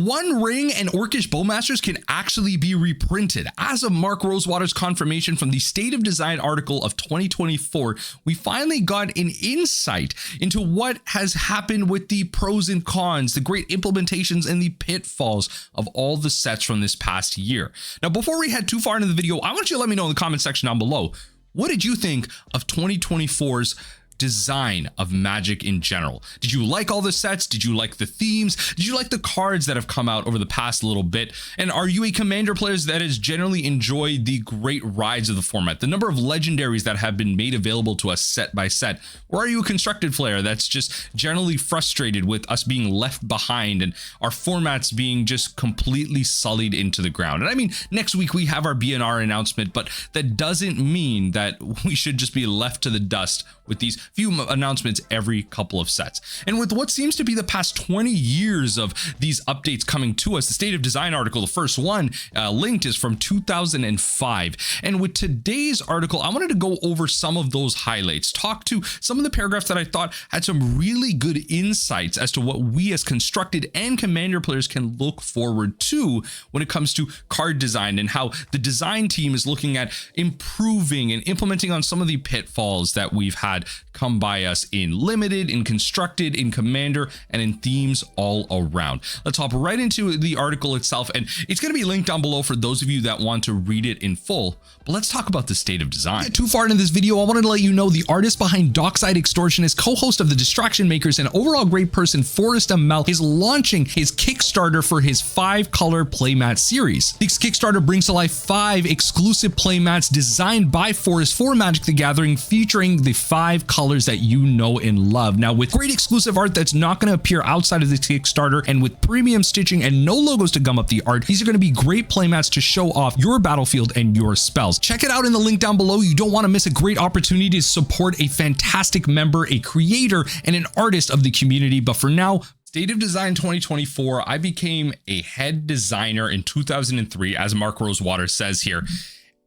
One Ring and Orcish Bowmasters can actually be reprinted. As of Mark Rosewater's confirmation from the State of Design article of 2024, we finally got an insight into what has happened with the pros and cons, the great implementations and the pitfalls of all the sets from this past year. Now, before we head too far into the video, I want you to let me know in the comment section down below, what did you think of 2024's design of Magic in general? Did you like all the sets? Did you like the themes? Did you like the cards that have come out over the past little bit? And are you a Commander player that has generally enjoyed the great rides of the format, the number of legendaries that have been made available to us set by set? Or are you a Constructed player that's just generally frustrated with us being left behind and our formats being just completely sullied into the ground? And I mean, next week we have our BNR announcement, but that doesn't mean that we should just be left to the dust with these few announcements every couple of sets. And with what seems to be the past 20 years of these updates coming to us, the State of Design article, the first one linked, is from 2005. And with today's article, I wanted to go over some of those highlights, talk to some of the paragraphs that I thought had some really good insights as to what we as Constructed and Commander players can look forward to when it comes to card design, and how the design team is looking at improving and implementing on some of the pitfalls that we've had come by us in Limited, in Constructed, in Commander, and in themes all around. Let's hop right into the article itself, and it's going to be linked down below for those of you that want to read it in full. But let's talk about the State of Design. Too far into this video, I wanted to let you know the artist behind Dockside Extortion is co-host of the Distraction Makers and overall great person Forrest Amell is launching his Kickstarter for his 5-color playmat series. This Kickstarter brings to life 5 exclusive playmats designed by Forrest for Magic the Gathering, featuring the 5 colors that you know and love. Now, with great exclusive art that's not going to appear outside of the Kickstarter, and with premium stitching and no logos to gum up the art, these are going to be great playmats to show off your battlefield and your spells. Check it out in the link down below. You don't want to miss a great opportunity to support a fantastic member, a creator, and an artist of the community. But for now, State of Design 2024, I became a head designer in 2003, as Mark Rosewater says here,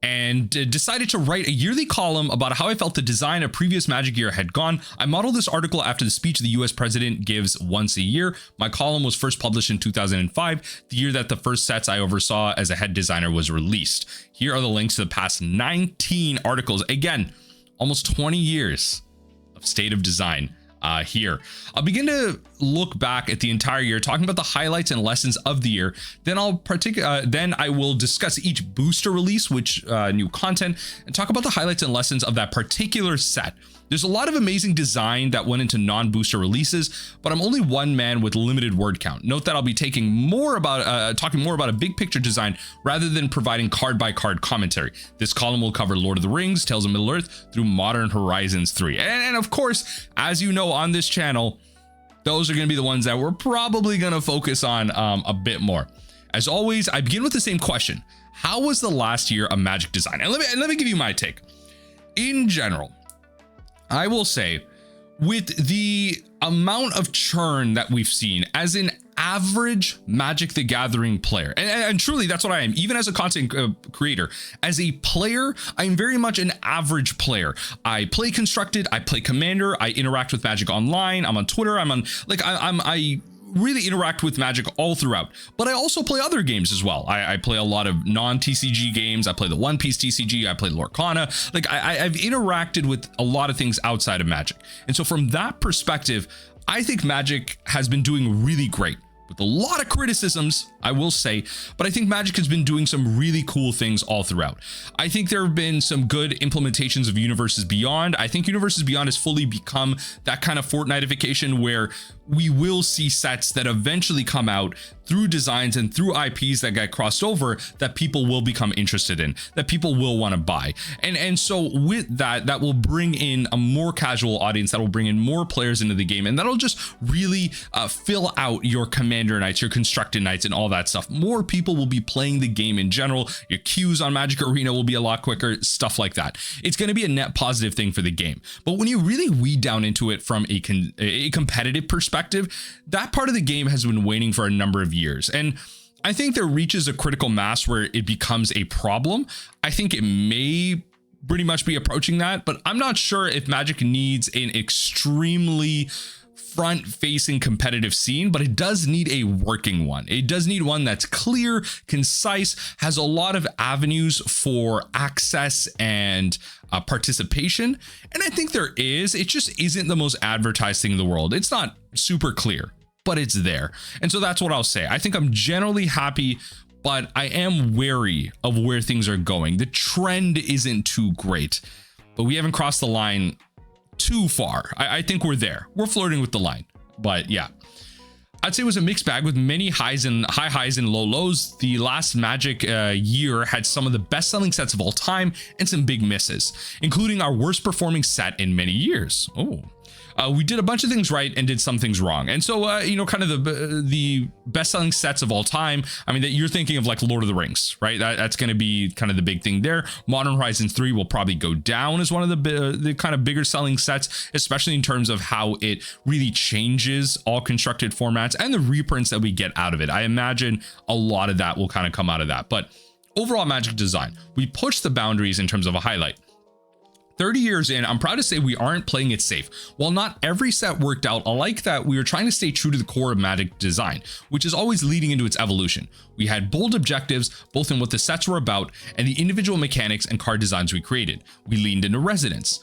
and decided to write a yearly column about how I felt the design of previous Magic year had gone. I modeled this article after the speech the US president gives once a year. My column was first published in 2005, the year that the first sets I oversaw as a head designer was released. Here are the links to the past 19 articles. Again, almost 20 years of State of Design. Here I'll begin to look back at the entire year, talking about the highlights and lessons of the year. Then I will discuss each booster release, which new content, and talk about the highlights and lessons of that particular set. There's a lot of amazing design that went into non-booster releases, but I'm only one man with limited word count. Note that I'll be talking more about a big picture design rather than providing card by card commentary. This column will cover Lord of the Rings, Tales of Middle-earth through Modern Horizons 3. And of course, as you know on this channel, those are going to be the ones that we're probably going to focus on a bit more. As always, I begin with the same question. How was the last year of Magic design? And let me give you my take. In general, I will say, with the amount of churn that we've seen as an average Magic the Gathering player, and truly that's what I am, even as a content creator, as a player, I'm very much an average player. I play Constructed, I play Commander, I interact with Magic online, I'm on Twitter, I really interact with Magic all throughout, but I also play other games as well. I play a lot of non-TCG games. I play the One Piece TCG. I play Lorcana. Like I've interacted with a lot of things outside of Magic. And so from that perspective, I think Magic has been doing really great, with a lot of criticisms, I will say, but I think Magic has been doing some really cool things all throughout. I think there have been some good implementations of Universes Beyond. I think Universes Beyond has fully become that kind of Fortnitification where we will see sets that eventually come out through designs and through IPs that get crossed over that people will become interested in, that people will want to buy. And so with that will bring in a more casual audience, that will bring in more players into the game, and that'll just really fill out your Commander nights, your Constructed nights, and all that stuff. More people will be playing the game in general. Your queues on Magic Arena will be a lot quicker, stuff like that. It's going to be a net positive thing for the game. But when you really weed down into it from a competitive perspective, that part of the game has been waning for a number of years. And I think there reaches a critical mass where it becomes a problem. I think it may pretty much be approaching that, but I'm not sure if Magic needs an extremely front facing competitive scene, but it does need a working one. It does need one that's clear, concise, has a lot of avenues for access and participation. And I think there is. It just isn't the most advertised thing in the world. It's not super clear, but it's there. And so that's what I'll say. I think I'm generally happy, but I am wary of where things are going. The trend isn't too great, but we haven't crossed the line too far. I think we're there. We're flirting with the line, but yeah. I'd say it was a mixed bag with many high highs and low lows. The last Magic year had some of the best selling sets of all time and some big misses, including our worst performing set in many years. We did a bunch of things right and did some things wrong. And so, you know, kind of the best selling sets of all time. I mean, that you're thinking of like Lord of the Rings, right? That's going to be kind of the big thing there. Modern Horizons 3 will probably go down as one of the kind of bigger selling sets, especially in terms of how it really changes all constructed formats and the reprints that we get out of it. I imagine a lot of that will kind of come out of that. But overall Magic design, we push the boundaries in terms of a highlight. 30 years in, I'm proud to say we aren't playing it safe. While not every set worked out, I like that we were trying to stay true to the core of Magic design, which is always leading into its evolution. We had bold objectives, both in what the sets were about and the individual mechanics and card designs we created. We leaned into resonance.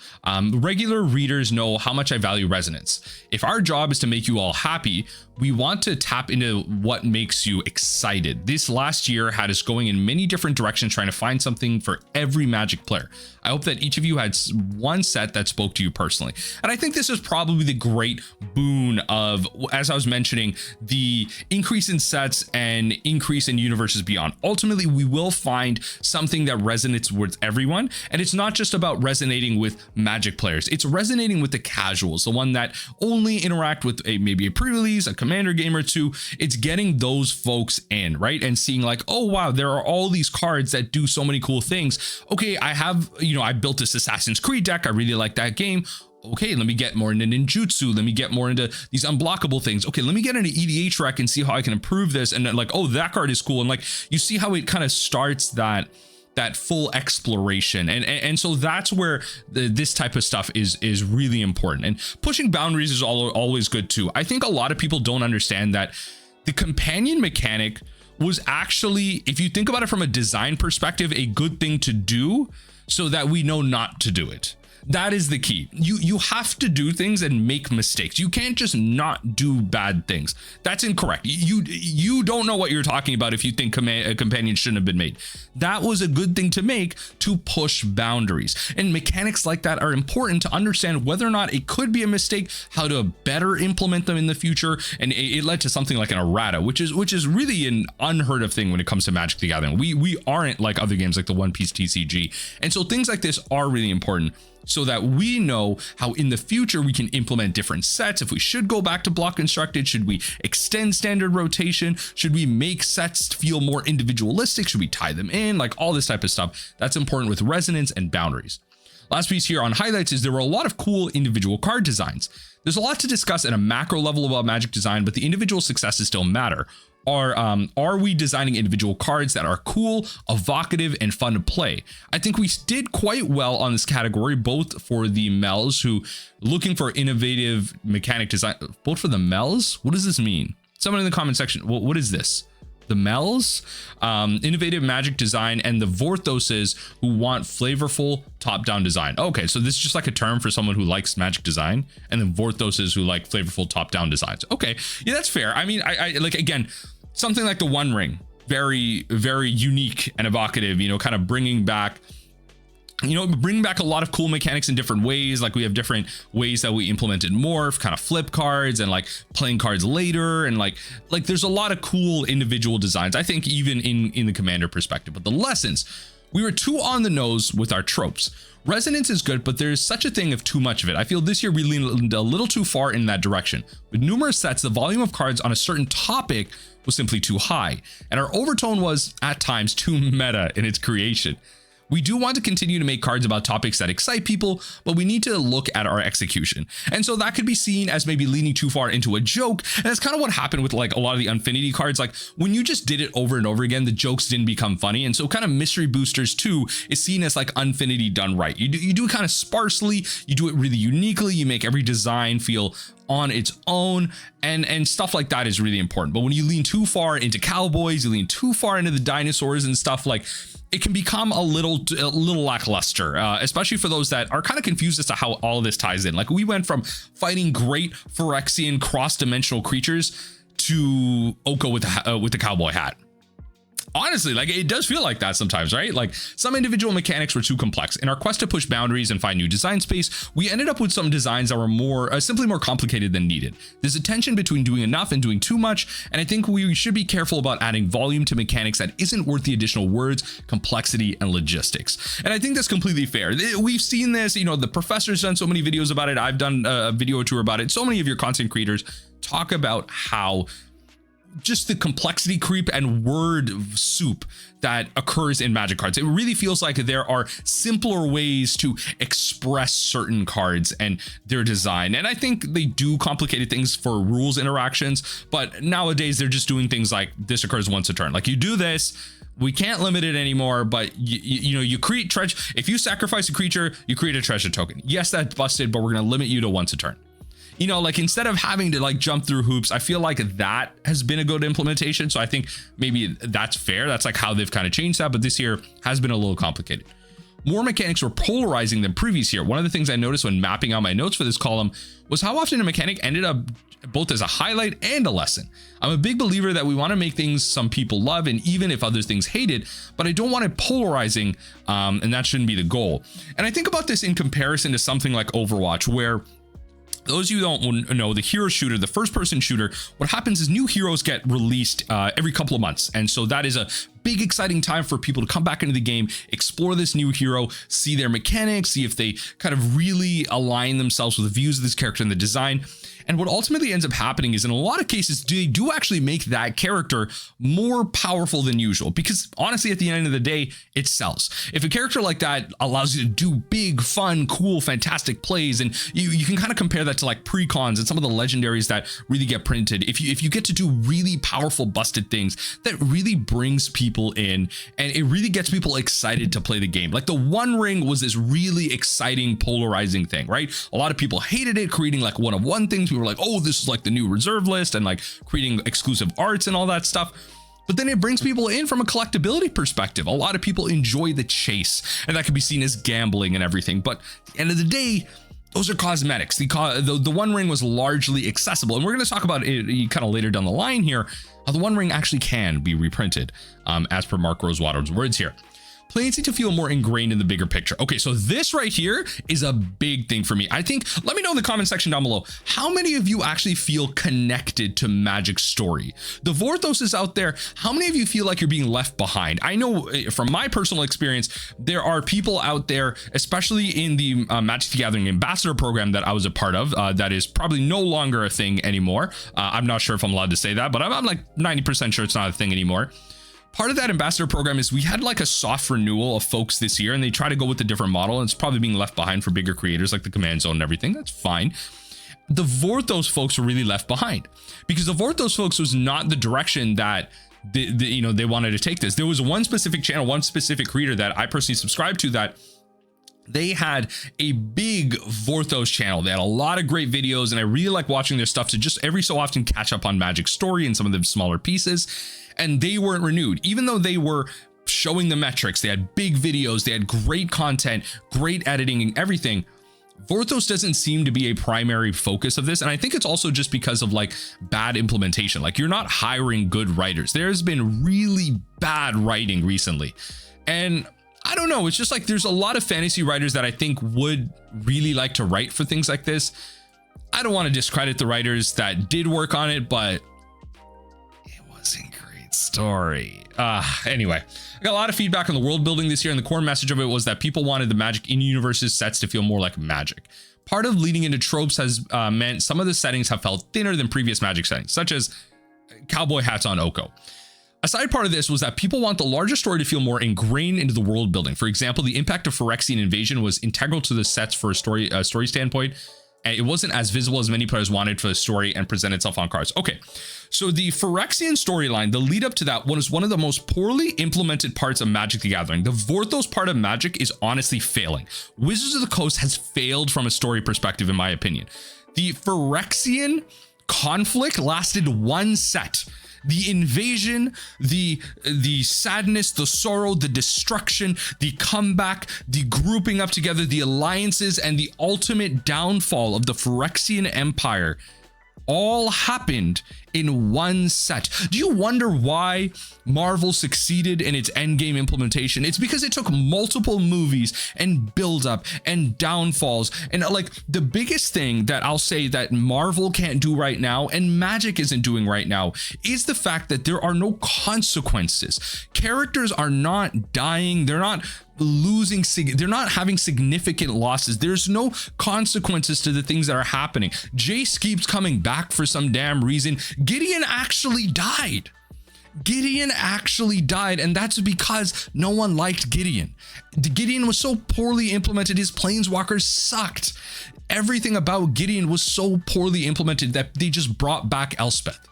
Regular readers know how much I value resonance. If our job is to make you all happy, we want to tap into what makes you excited. This last year had us going in many different directions, trying to find something for every Magic player. I hope that each of you had one set that spoke to you personally. And I think this is probably the great boon of, as I was mentioning, the increase in sets and increase in universes beyond. Ultimately, we will find something that resonates with everyone. And it's not just about resonating with Magic players. It's resonating with the casuals, the one that only interact with maybe a pre-release, a Commander game or two. It's getting those folks in, right? And seeing like, oh, wow, there are all these cards that do so many cool things. Okay, I have, you know, I built this Assassin's Creed deck. I really like that game. Okay, let me get more into ninjutsu. Let me get more into these unblockable things. Okay, let me get into EDH rec and see how I can improve this. And then like, oh, that card is cool. And like, you see how it kind of starts that full exploration. And so that's where this type of stuff is really important. And pushing boundaries is always good too. I think a lot of people don't understand that the companion mechanic was actually, if you think about it from a design perspective, a good thing to do so that we know not to do it. That is the key. You have to do things and make mistakes. You can't just not do bad things. That's incorrect. You don't know what you're talking about if you think a companion shouldn't have been made. That was a good thing to make to push boundaries. And mechanics like that are important to understand whether or not it could be a mistake, how to better implement them in the future. And it led to something like an errata, which is really an unheard of thing when it comes to Magic the Gathering. We aren't like other games like the One Piece TCG. And so things like this are really important, so that we know how in the future we can implement different sets. If we should go back to block constructed, should we extend standard rotation? Should we make sets feel more individualistic? Should we tie them in? Like all this type of stuff. That's important with resonance and boundaries. Last piece here on highlights is there were a lot of cool individual card designs. There's a lot to discuss at a macro level about Magic design, but the individual successes still matter. Are we designing individual cards that are cool, evocative, and fun to play? I think we did quite well on this category, both for the Mels who looking for innovative mechanic design, both for the Mels. What does this mean? Someone in the comment section. What is this? The Mels, innovative Magic design, and the Vorthoses who want flavorful top-down design. Okay, so this is just like a term for someone who likes Magic design, and then Vorthoses who like flavorful top-down designs. Okay, yeah, that's fair. I mean, I like, again, something like the One Ring, very, very unique and evocative, you know, kind of bringing back a lot of cool mechanics in different ways. Like we have different ways that we implemented morph, kind of flip cards and like playing cards later. And like there's a lot of cool individual designs, I think, even in the Commander perspective. But the lessons, we were too on the nose with our tropes. Resonance is good, but there's such a thing of too much of it. I feel this year we leaned a little too far in that direction. With numerous sets, the volume of cards on a certain topic was simply too high. And our overtone was at times too meta in its creation. We do want to continue to make cards about topics that excite people, but we need to look at our execution. And so that could be seen as maybe leaning too far into a joke. And that's kind of what happened with like a lot of the Unfinity cards. Like when you just did it over and over again, the jokes didn't become funny. And so kind of Mystery Boosters 2 is seen as like Unfinity done right. You do it kind of sparsely, you do it really uniquely, you make every design feel on its own, and stuff like that is really important. But when you lean too far into cowboys, you lean too far into the dinosaurs and stuff, like it can become a little lackluster, especially for those that are kind of confused as to how all of this ties in. Like we went from fighting great Phyrexian cross-dimensional creatures to Oko with the cowboy hat. Honestly, like it does feel like that sometimes, right? Like some individual mechanics were too complex. In our quest to push boundaries and find new design space, we ended up with some designs that were more simply more complicated than needed. There's a tension between doing enough and doing too much, and I think we should be careful about adding volume to mechanics that isn't worth the additional words, complexity, and logistics. And I think that's completely fair. We've seen this, you know, the professor's done so many videos about it. I've done a video or two about it. So many of your content creators talk about how just the complexity creep and word soup that occurs in Magic cards. It really feels like there are simpler ways to express certain cards and their design. And I think they do complicated things for rules interactions, but nowadays they're just doing things like this occurs once a turn. Like you do this, we can't limit it anymore, but you know, you create treasure. If you sacrifice a creature, you create a treasure token. Yes, that's busted, but we're going to limit you to once a turn. You know, like instead of having to like jump through hoops, I feel like that has been a good implementation. So I think maybe that's fair. That's like how they've kind of changed that. But this year has been a little complicated. More mechanics were polarizing than previous year. One of the things I noticed when mapping out my notes for this column was how often a mechanic ended up both as a highlight and a lesson. I'm a big believer that we want to make things some people love, and even if other things hate it, but I don't want it polarizing, and that shouldn't be the goal. And I think about this in comparison to something like Overwatch, where those of you who don't know, the hero shooter, the first person shooter, what happens is new heroes get released every couple of months. And so that is a big exciting time for people to come back into the game, explore this new hero, see their mechanics, see if they kind of really align themselves with the views of this character and the design. And what ultimately ends up happening is in a lot of cases, they do actually make that character more powerful than usual, because honestly, at the end of the day, it sells. If a character like that allows you to do big, fun, cool, fantastic plays, and you can kind of compare that to like precons and some of the legendaries that really get printed. If you get to do really powerful, busted things, that really brings people in, and it really gets people excited to play the game. Like the One Ring was this really exciting, polarizing thing, right? A lot of people hated it, creating like one-of-one things. We were like, oh, this is like the new reserve list, and like creating exclusive arts and all that stuff. But then it brings people in from a collectability perspective. A lot of people enjoy the chase, and that can be seen as gambling and everything. But at the end of the day, those are cosmetics. The One Ring was largely accessible, and we're going to talk about it kind of later down the line here, how the One Ring actually can be reprinted, as per Mark Rosewater's words here. Plans need to feel more ingrained in the bigger picture. Okay, so this right here is a big thing for me. I think, let me know in the comment section down below, how many of you actually feel connected to Magic's story? The Vorthos is out there. How many of you feel like you're being left behind? I know from my personal experience, there are people out there, especially in the Magic the Gathering Ambassador program that I was a part of, that is probably no longer a thing anymore. I'm not sure if I'm allowed to say that, but I'm like 90% sure it's not a thing anymore. Part of that ambassador program is we had like a soft renewal of folks this year, and they try to go with a different model, and it's probably being left behind for bigger creators like the Command Zone and everything. That's fine. The Vorthos folks were really left behind, because the Vorthos folks was not the direction that they wanted to take this. There was one specific channel, one specific creator that I personally subscribed to, that they had a big Vorthos channel. They had a lot of great videos, and I really like watching their stuff to just every so often catch up on Magic's story and some of the smaller pieces. And they weren't renewed, even though they were showing the metrics. They had big videos, they had great content, great editing and everything. Vorthos doesn't seem to be a primary focus of this. And I think it's also just because of like bad implementation. Like you're not hiring good writers. There's been really bad writing recently. And I don't know, it's just like there's a lot of fantasy writers that I think would really like to write for things like this. I don't want to discredit the writers that did work on it, but it wasn't great story. Anyway, I got a lot of feedback on the world building this year, and the core message of it was that people wanted the Magic in-universes sets to feel more like Magic. Part of leading into tropes has meant some of the settings have felt thinner than previous Magic settings, such as cowboy hats on Oko. A side part of this was that people want the larger story to feel more ingrained into the world building. For example, the impact of Phyrexian invasion was integral to the sets for a story standpoint, and it wasn't as visible as many players wanted for the story and present itself on cards. Okay, so the Phyrexian storyline, the lead up to that one, is one of the most poorly implemented parts of Magic the Gathering. The Vorthos part of Magic is honestly failing. Wizards of the Coast has failed from a story perspective, in my opinion. The Phyrexian conflict lasted one set. The invasion, the sadness, the sorrow, the destruction, the comeback, the grouping up together, the alliances, and the ultimate downfall of the Phyrexian Empire all happened in one set. Do you wonder why Marvel succeeded in its endgame implementation? It's because it took multiple movies and build up and downfalls. And like the biggest thing that I'll say that Marvel can't do right now and Magic isn't doing right now is the fact that there are no consequences. Characters are not dying. They're not losing, they're not having significant losses. There's no consequences to the things that are happening. Jace keeps coming back for some damn reason. Gideon actually died. And that's because no one liked Gideon. Gideon was so poorly implemented. His planeswalkers sucked. Everything about Gideon was so poorly implemented that they just brought back Elspeth.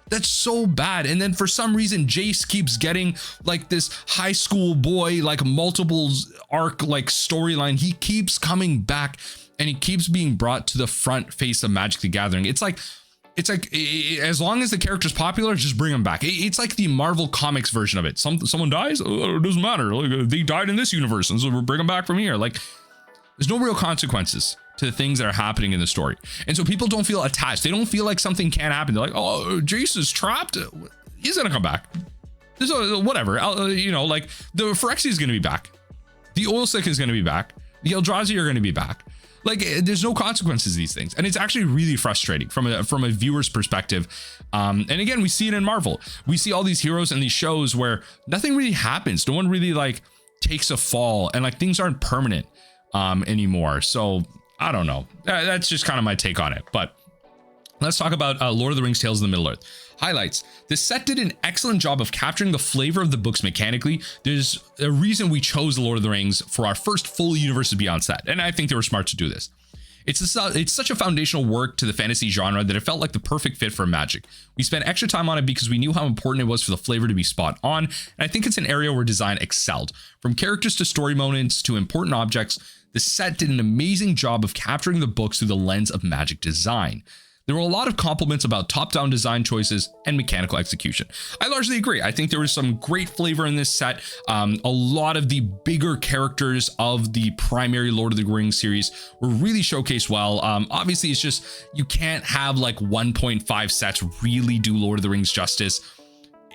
That's so bad. And then for some reason, Jace keeps getting like this high school boy, like multiple arc, like storyline. He keeps coming back and he keeps being brought to the front face of Magic the Gathering. It's like as long as the character's popular, just bring him back. It's like the Marvel Comics version of it. Someone dies, it doesn't matter. Like, they died in this universe, and so we'll bring them back from here. Like, there's no real consequences to the things that are happening in the story. And so people don't feel attached. They don't feel like something can't happen. They're like, oh, Jace is trapped. He's going to come back. Whatever. You know, like the Phyrexia is going to be back. The Oilsick is going to be back. The Eldrazi are going to be back. Like there's no consequences to these things. And it's actually really frustrating from a viewer's perspective. And again, we see it in Marvel. We see all these heroes and these shows where nothing really happens. No one really like takes a fall and like things aren't permanent anymore. So I don't know. That's just kind of my take on it. But let's talk about Lord of the Rings Tales of the Middle-earth. Highlights. This set did an excellent job of capturing the flavor of the books mechanically. There's a reason we chose the Lord of the Rings for our first full Universes Beyond set, and I think they were smart to do this. It's such a foundational work to the fantasy genre that it felt like the perfect fit for Magic. We spent extra time on it because we knew how important it was for the flavor to be spot on, and I think it's an area where design excelled. From characters to story moments to important objects, the set did an amazing job of capturing the books through the lens of Magic design. There were a lot of compliments about top-down design choices and mechanical execution. I largely agree. I think there was some great flavor in this set. A lot of the bigger characters of the primary Lord of the Rings series were really showcased well. Obviously, it's just you can't have like 1.5 sets really do Lord of the Rings justice.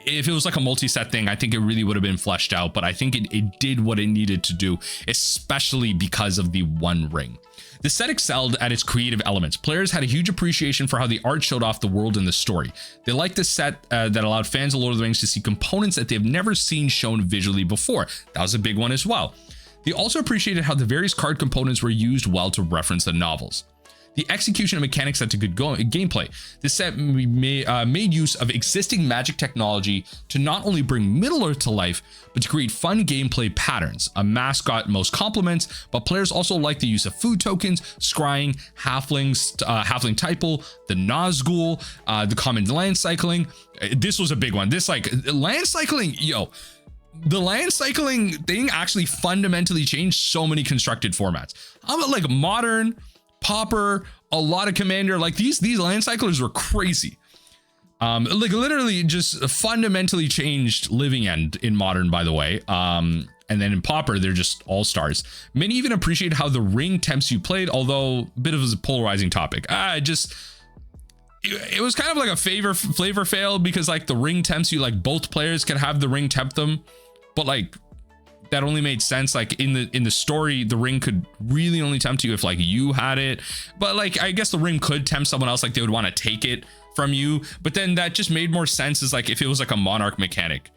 If it was like a multi-set thing, I think it really would have been fleshed out, but I think it did what it needed to do, especially because of the One Ring. The set excelled at its creative elements. Players had a huge appreciation for how the art showed off the world and the story. They liked the set that allowed fans of Lord of the Rings to see components that they've never seen shown visually before. That was a big one as well. They also appreciated how the various card components were used well to reference the novels. The execution of mechanics led to good gameplay. This set made use of existing Magic technology to not only bring Middle-earth to life, but to create fun gameplay patterns. A mascot most compliments, but players also like the use of food tokens, scrying, halflings, halfling typal, the Nazgul, the common land cycling. This was a big one. This like land cycling, the land cycling thing actually fundamentally changed so many constructed formats. How about like modern, Pauper, a lot of Commander, like these land cyclers were crazy. Like literally just fundamentally changed Living End in Modern, by the way. And then in Pauper, they're just all stars. Many even appreciate how the ring tempts you played, although a bit of a polarizing topic. It was kind of like a flavor fail because like the ring tempts you, like both players can have the ring tempt them, but like that only made sense like in the story. The ring could really only tempt you if like you had it, but like I guess the ring could tempt someone else, like they would want to take it from you. But then that just made more sense as like if it was like a monarch mechanic,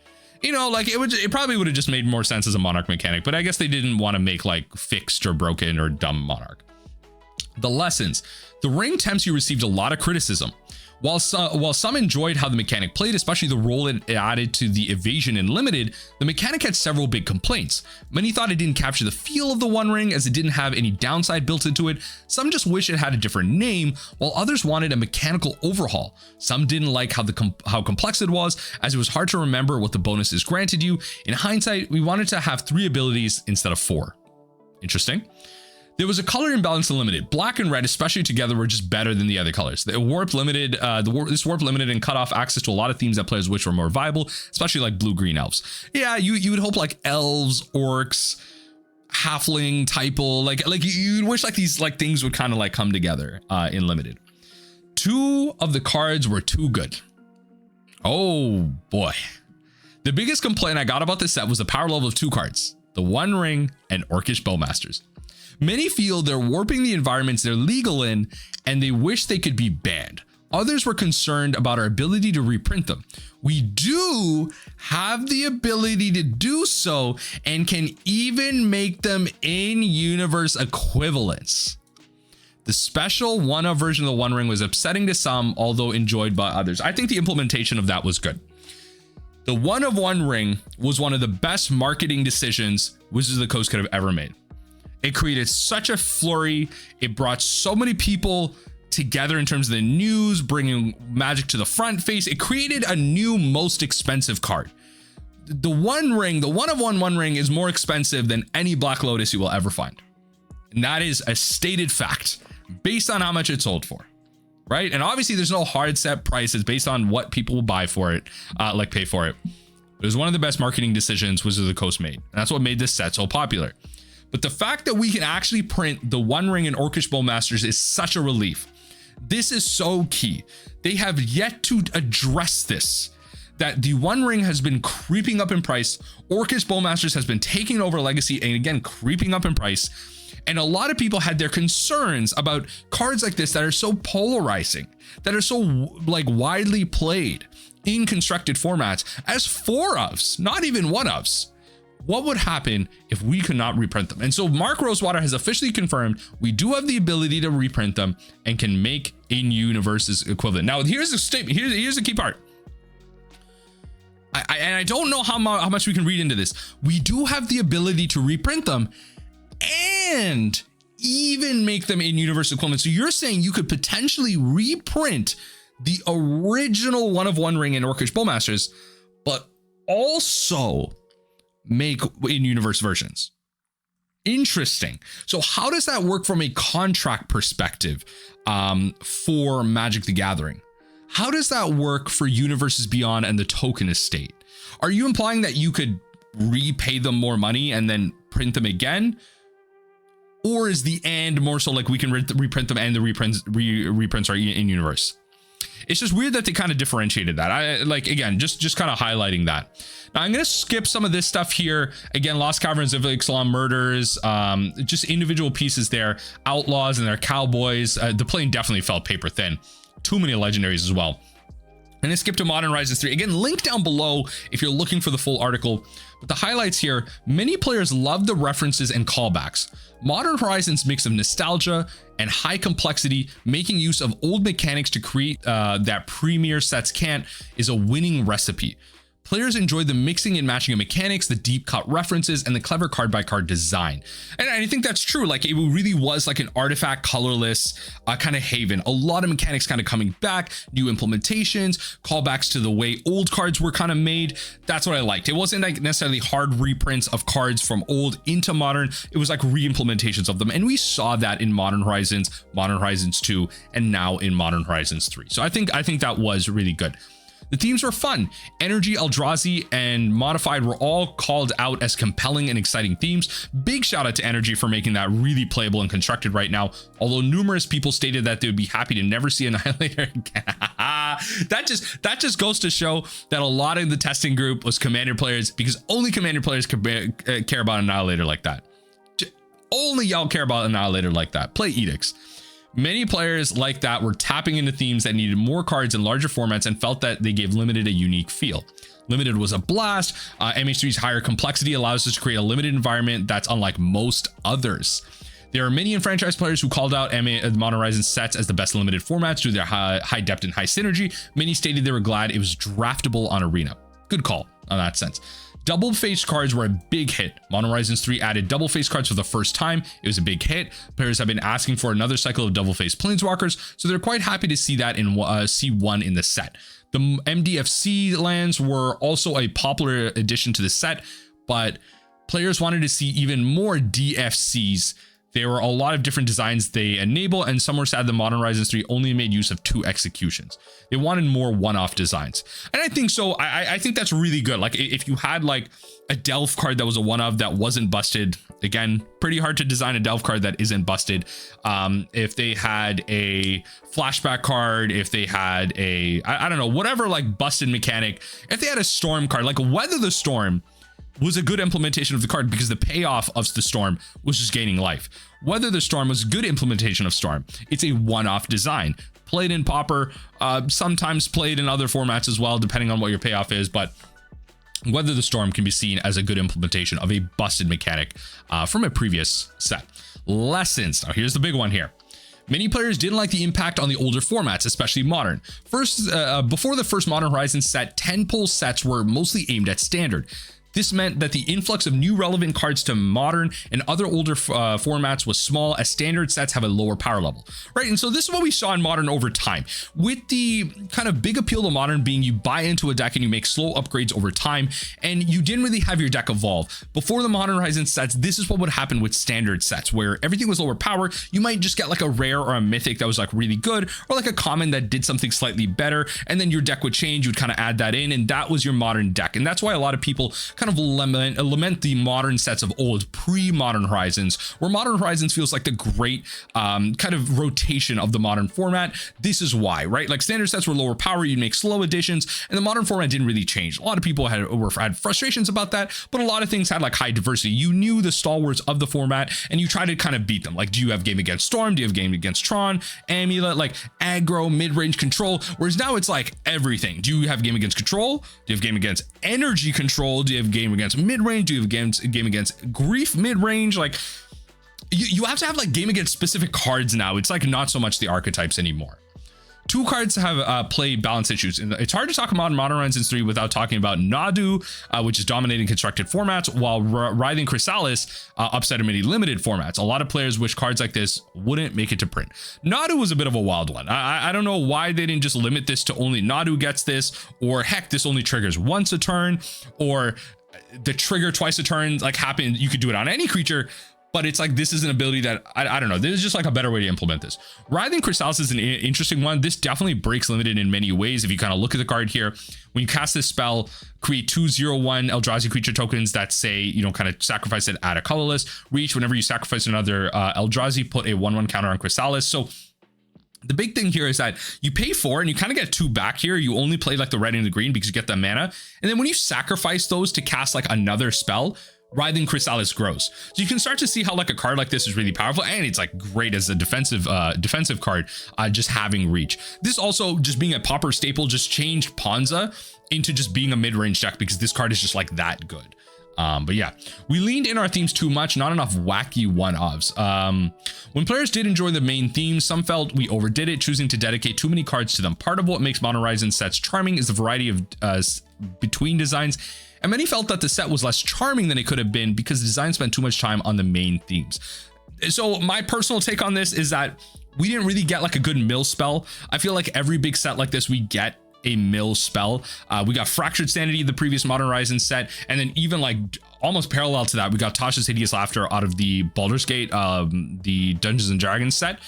like it probably would have just made more sense as a monarch mechanic, but I guess they didn't want to make like fixed or broken or dumb monarch. The lessons. The ring tempts you received a lot of criticism. While some enjoyed how the mechanic played, especially the role it added to the evasion in Limited, the mechanic had several big complaints. Many thought it didn't capture the feel of the One Ring as it didn't have any downside built into it. Some just wish it had a different name, while others wanted a mechanical overhaul. Some didn't like how complex it was, as it was hard to remember what the bonuses granted you. In hindsight, we wanted to have 3 abilities instead of 4. Interesting. There was a color imbalance in limited. Black and red, especially together, were just better than the other colors. The warp limited, this warp limited and cut off access to a lot of themes that players wish were more viable, especially like blue-green elves. Yeah, you would hope like elves, orcs, halfling, typal, like you'd wish like these like things would kind of like come together in limited. 2 of the cards were too good. Oh boy. The biggest complaint I got about this set was the power level of 2 cards, the One Ring and Orcish Bowmasters. Many feel they're warping the environments they're legal in, and they wish they could be banned. Others were concerned about our ability to reprint them. We do have the ability to do so and can even make them in-universe equivalents. The special one-of version of the One Ring was upsetting to some, although enjoyed by others. I think the implementation of that was good. The One Ring was one of the best marketing decisions Wizards of the Coast could have ever made. It created such a flurry. It brought so many people together in terms of the news, bringing Magic to the front face. It created a new most expensive card. The One Ring, the One Ring is more expensive than any Black Lotus you will ever find. And that is a stated fact based on how much it sold for, right? And obviously there's no hard set prices based on what people will buy for it, like pay for it. It was one of the best marketing decisions Wizards of the Coast made. And that's what made this set so popular. But the fact that we can actually print the One Ring and Orcish Bowmasters is such a relief. This is so key. They have yet to address this, that the One Ring has been creeping up in price. Orcish Bowmasters has been taking over Legacy and again, creeping up in price. And a lot of people had their concerns about cards like this that are so polarizing, that are so like widely played in constructed formats as 4-ofs, not even 1-ofs. What would happen if we could not reprint them? And so Mark Rosewater has officially confirmed we do have the ability to reprint them and can make in-universes equivalent. Now, here's the statement. Here's the key part. I don't know how much we can read into this. We do have the ability to reprint them and even make them in-universe equivalent. So you're saying you could potentially reprint the original One Ring and Orcish Bowmasters, but also make in-universe versions. Interesting. So how does that work from a contract perspective for Magic the Gathering? How does that work for Universes Beyond and the Token Estate? Are you implying that you could repay them more money and then print them again? Or is the and more so like we can reprint them and the reprints are in universe? It's just weird that they kind of differentiated that. I like, again, just kind of highlighting that. Now I'm going to skip some of this stuff here. Again, Lost Caverns of Ixalan murders, just individual pieces there, outlaws and their cowboys. The plane definitely felt paper thin. Too many legendaries as well. And then skip to Modern Horizons 3. Again, link down below if you're looking for the full article. But the highlights here, many players love the references and callbacks. Modern Horizons mix of nostalgia and high complexity, making use of old mechanics to create that premier sets can't, is a winning recipe. Players enjoy the mixing and matching of mechanics, the deep cut references, and the clever card by card design. And I think that's true. Like it really was like an artifact colorless kind of haven. A lot of mechanics kind of coming back, new implementations, callbacks to the way old cards were kind of made. That's what I liked. It wasn't like necessarily hard reprints of cards from old into modern. It was like re-implementations of them. And we saw that in Modern Horizons, Modern Horizons 2, and now in Modern Horizons 3. So I think that was really good. The themes were fun. Energy, Eldrazi, and Modified were all called out as compelling and exciting themes. Big shout out to Energy for making that really playable and constructed right now. Although numerous people stated that they would be happy to never see Annihilator again. that just goes to show that a lot of the testing group was Commander players, because only Commander players care about Annihilator like that. Only y'all care about Annihilator like that. Play Edicts. Many players like that were tapping into themes that needed more cards in larger formats and felt that they gave Limited a unique feel. Limited was a blast. MH3's higher complexity allows us to create a limited environment that's unlike most others. There are many enfranchised players who called out Modern Horizons sets as the best limited formats due to their high depth and high synergy. Many stated they were glad it was draftable on Arena. Good call on that sense. Double-faced cards were a big hit. Modern Horizons 3 added double-faced cards for the first time. It was a big hit. Players have been asking for another cycle of double-faced planeswalkers, so they're quite happy to see that in C1 in the set. The MDFC lands were also a popular addition to the set, but players wanted to see even more DFCs There were a lot of different designs they enable, and some were sad that Modern Horizons 3 only made use of 2 executions. They wanted more one-off designs. And I think so. I think that's really good. Like if you had like a Delve card that was a one-off that wasn't busted, again, pretty hard to design a Delve card that isn't busted. If they had a flashback card, if they had a, I don't know, whatever like busted mechanic, if they had a storm card, like Weather the Storm was a good implementation of the card because the payoff of the storm was just gaining life. Weather the Storm was a good implementation of storm. It's a one-off design, played in Pauper, sometimes played in other formats as well, depending on what your payoff is, but Weather the Storm can be seen as a good implementation of a busted mechanic from a previous set. Lessons. Now here's the big one here. Many players didn't like the impact on the older formats, especially modern. First, before the first Modern Horizons set, 10-pull sets were mostly aimed at standard. This meant that the influx of new relevant cards to modern and other older formats was small, as standard sets have a lower power level, right? And so this is what we saw in modern over time, with the kind of big appeal to modern being you buy into a deck and you make slow upgrades over time, and you didn't really have your deck evolve. Before the Modern Horizons sets, this is what would happen with standard sets, where everything was lower power. You might just get like a rare or a mythic that was like really good, or like a common that did something slightly better, and then your deck would change. You'd kind of add that in, and that was your modern deck. And that's why a lot of people kind of lament the modern sets of old pre-Modern Horizons, where Modern Horizons feels like the great kind of rotation of the modern format. This is why, right? Like standard sets were lower power, you'd make slow additions, and the modern format didn't really change. A lot of people had frustrations about that, but a lot of things had like high diversity. You knew the stalwarts of the format, and you tried to kind of beat them. Like, do you have game against Storm? Do you have game against Tron, Amulet, like aggro, mid-range control? Whereas now it's like everything. Do you have game against control? Do you have game against energy control? Do you have game against mid-range? Do you have game against grief mid-range? Like you have to have like game against specific cards now. It's like not so much the archetypes anymore. 2 cards have play balance issues, and it's hard to talk about Modern Horizons 3 without talking about Nadu, which is dominating constructed formats, while Writhing Chrysalis upset in many limited formats. A lot of players wish cards like this wouldn't make it to print. Nadu was a bit of a wild one. I don't know why they didn't just limit this to only Nadu gets this, or heck, this only triggers once a turn, or the trigger twice a turn like happened. You could do it on any creature, but it's like this is an ability that I don't know. There's just like a better way to implement this. Writhing Chrysalis is an interesting one. This definitely breaks limited in many ways. If you kind of look at the card here, when you cast this spell, create 2/0/1 Eldrazi creature tokens that say, you know, kind of sacrifice it, add a colorless. Reach, whenever you sacrifice another Eldrazi, put a 1/1 counter on Chrysalis. So the big thing here is that you pay 4 and you kind of get 2 back here. You only play like the red and the green because you get the mana. And then when you sacrifice those to cast like another spell, Writhing Chrysalis grows. So you can start to see how like a card like this is really powerful, and it's like great as a defensive card, just having reach. This also, just being a Pauper staple, just changed Ponza into just being a mid-range deck because this card is just like that good. But yeah, we leaned in our themes too much, not enough wacky one-offs. When players did enjoy the main themes, some felt we overdid it, choosing to dedicate too many cards to them. Part of what makes Modern Horizons sets charming is the variety of between designs, and many felt that the set was less charming than it could have been because the design spent too much time on the main themes. So my personal take on this is that we didn't really get like a good mill spell. I feel like every big set like this, we get a mill spell. We got Fractured Sanity, the previous Modern Horizons set, and then even like almost parallel to that, we got Tasha's Hideous Laughter out of the Baldur's Gate, the Dungeons and Dragons set.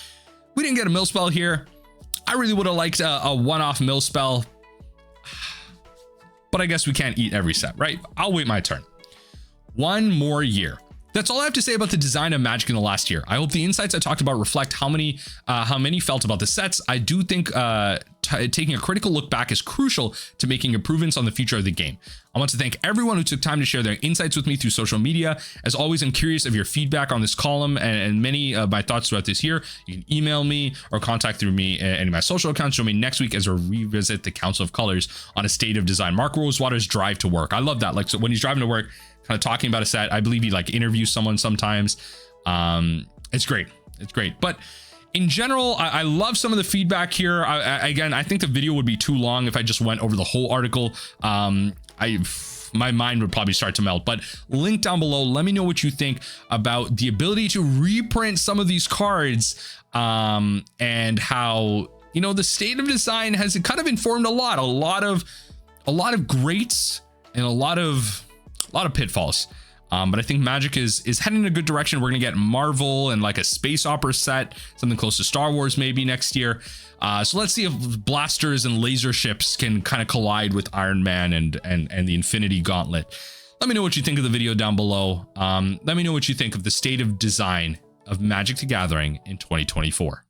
We didn't get a mill spell here. I really would have liked a one-off mill spell, but I guess we can't eat every set, right? I'll wait my turn. One more year. That's all I have to say about the design of Magic in the last year. I hope the insights I talked about reflect how many felt about the sets. I do think taking a critical look back is crucial to making improvements on the future of the game. I want to thank everyone who took time to share their insights with me through social media. As always, I'm curious of your feedback on this column and many of my thoughts throughout this year. You can email me or contact through me and my social accounts. Join me next week as we revisit the Council of Colors on a State of Design. Mark Rosewater's drive to work. I love that. Like, so when he's driving to work, kind of talking about a set, I believe he like interviews someone sometimes. It's great. It's great. But in general, I love some of the feedback here. Again, I think the video would be too long if I just went over the whole article. My mind would probably start to melt, but link down below. Let me know what you think about the ability to reprint some of these cards, and how, you know, the State of Design has kind of informed a lot of greats and a lot of pitfalls. But I think Magic is heading in a good direction. We're gonna get Marvel and like a space opera set, something close to Star Wars maybe next year. So let's see if blasters and laser ships can kind of collide with Iron Man and the Infinity Gauntlet. Let me know what you think of the video down below. Let me know what you think of the state of design of Magic the Gathering in 2024.